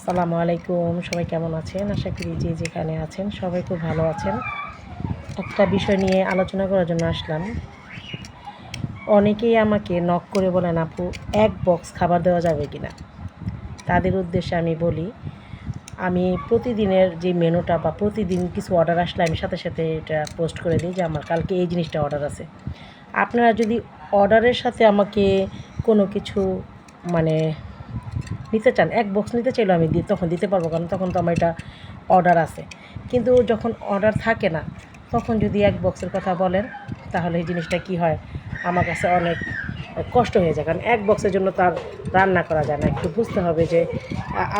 আসসালামু আলাইকুম, সবাই কেমন আছেন? আশা করি যে যেখানে আছেন সবাই খুব ভালো আছেন। একটা বিষয় নিয়ে আলোচনা করার জন্য আসলাম। অনেকেই আমাকে নক করে বলেন, আপু এক বক্স খাবার দেওয়া যাবে কি না? তাদের উদ্দেশ্যে আমি বলি, আমি প্রতিদিনের যে মেনুটা বা প্রতিদিন কিছু অর্ডার আসলে আমি সাথে সাথে এটা পোস্ট করে দিই যে আমার কালকে এই জিনিসটা অর্ডার আছে। আপনারা যদি অর্ডারের সাথে আমাকে কোনো কিছু মানে নিতে চান, এক বক্স নিতে চাইলেও আমি তখন দিতে পারবো, কারণ তখন তো আমার এটা অর্ডার আছে। কিন্তু যখন অর্ডার থাকে না, তখন যদি এক বক্সের কথা বলেন, তাহলে এই জিনিসটা কি হয়, আমার কাছে অনেক কষ্ট হয়ে যায়। কারণ এক বক্সের জন্য তার রান্না করা যায় না। একটু বুঝতে হবে যে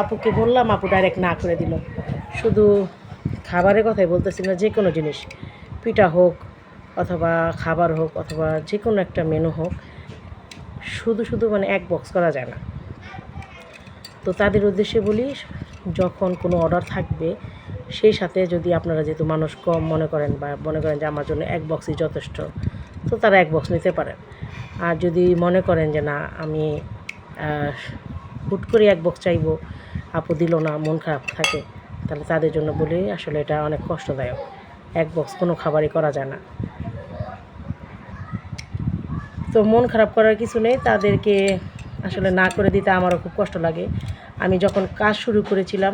আপুকে বললাম, আপু ডাইরেক্ট না করে দিল। শুধু খাবারের কথাই বলতেছি না, যে কোনো জিনিস, পিঠা হোক অথবা খাবার হোক অথবা যে কোনো একটা মেনু হোক, শুধু শুধু মানে এক বক্স করা যায় না। তো তাদের উদ্দেশ্যে বলি, যখন কোনো অর্ডার থাকবে সেই সাথে যদি আপনারা যেহেতু মানুষ কম মনে করেন বা মনে করেন যে আমার জন্য এক বক্সই যথেষ্ট, তো তারা এক বক্স নিতে পারেন। আর যদি মনে করেন যে না, আমি হুট করে এক বক্স চাইবো, আপু দিল না, মন খারাপ থাকে, তাহলে তাদের জন্য বলি আসলে এটা অনেক কষ্টদায়ক। এক বক্স কোনো খাবারই করা যায় না। তো মন খারাপ করার কিছু নেই, তাদেরকে আসলে না করে দিতে আমারও খুব কষ্ট লাগে। আমি যখন কাজ শুরু করেছিলাম,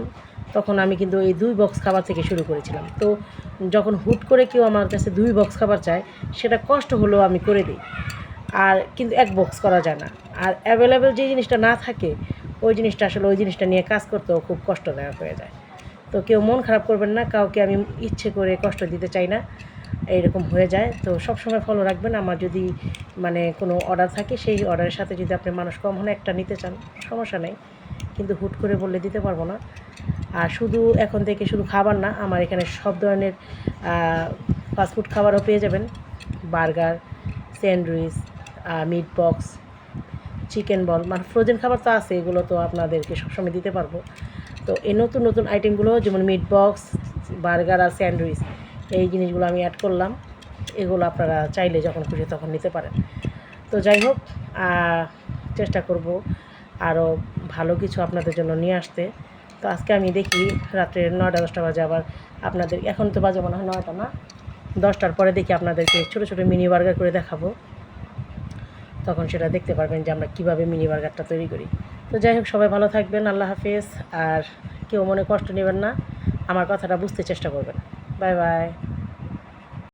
তখন আমি কিন্তু এই 2 বক্স খাবার থেকে শুরু করেছিলাম। তো যখন হুট করে কেউ আমার কাছে 2 বক্স খাবার চায়, সেটা কষ্ট হলেও আমি করে দিই। আর কিন্তু এক বক্স করা যায় না। আর অ্যাভেলেবেল যে জিনিসটা না থাকে, ওই জিনিসটা আসলে ওই জিনিসটা নিয়ে কাজ করতেও খুব কষ্টদায়ক হয়ে যায়। তো কেউ মন খারাপ করবেন না, কাউকে আমি ইচ্ছে করে কষ্ট দিতে চাই না, এইরকম হয়ে যায়। তো সবসময় ফলো রাখবেন, আমার যদি মানে কোনো অর্ডার থাকে, সেই অর্ডারের সাথে যদি আপনি মানুষ কম হলে একটা নিতে চান, সমস্যা নেই, কিন্তু হুট করে বললে দিতে পারবো না। আর শুধু এখন থেকে শুধু খাবার না, আমার এখানে সব ধরনের ফাস্টফুড খাবারও পেয়ে যাবেন। Burger, sandwich, meat box, chicken বল, মানে ফ্রোজেন খাবার তো আছে, এগুলো তো আপনাদেরকে সবসময় দিতে পারবো। তো এই নতুন নতুন আইটেমগুলো যেমন মিট বক্স, বার্গার আর স্যান্ডউইচ, এই জিনিসগুলো আমি অ্যাড করলাম। এগুলো আপনারা চাইলে যখন খুশি তখন নিতে পারেন। তো যাই হোক, চেষ্টা করব আরও ভালো কিছু আপনাদের জন্য নিয়ে আসতে। তো আজকে আমি দেখি রাত্রে 9টা-10টা বাজে, আবার আপনাদের এখন তো বাজে মনে হয় 9টা না, 10টার পরে দেখি আপনাদেরকে ছোটো ছোটো মিনি বার্গার করে দেখাবো। তখন সেটা দেখতে পারবেন যে আমরা কীভাবে মিনি বার্গারটা তৈরি করি। তো যাই হোক, সবাই ভালো থাকবেন, আল্লাহ হাফেজ। আর কেউ মনে কষ্ট নেবেন না, আমার কথাটা বুঝতে চেষ্টা করবেন। Bye bye.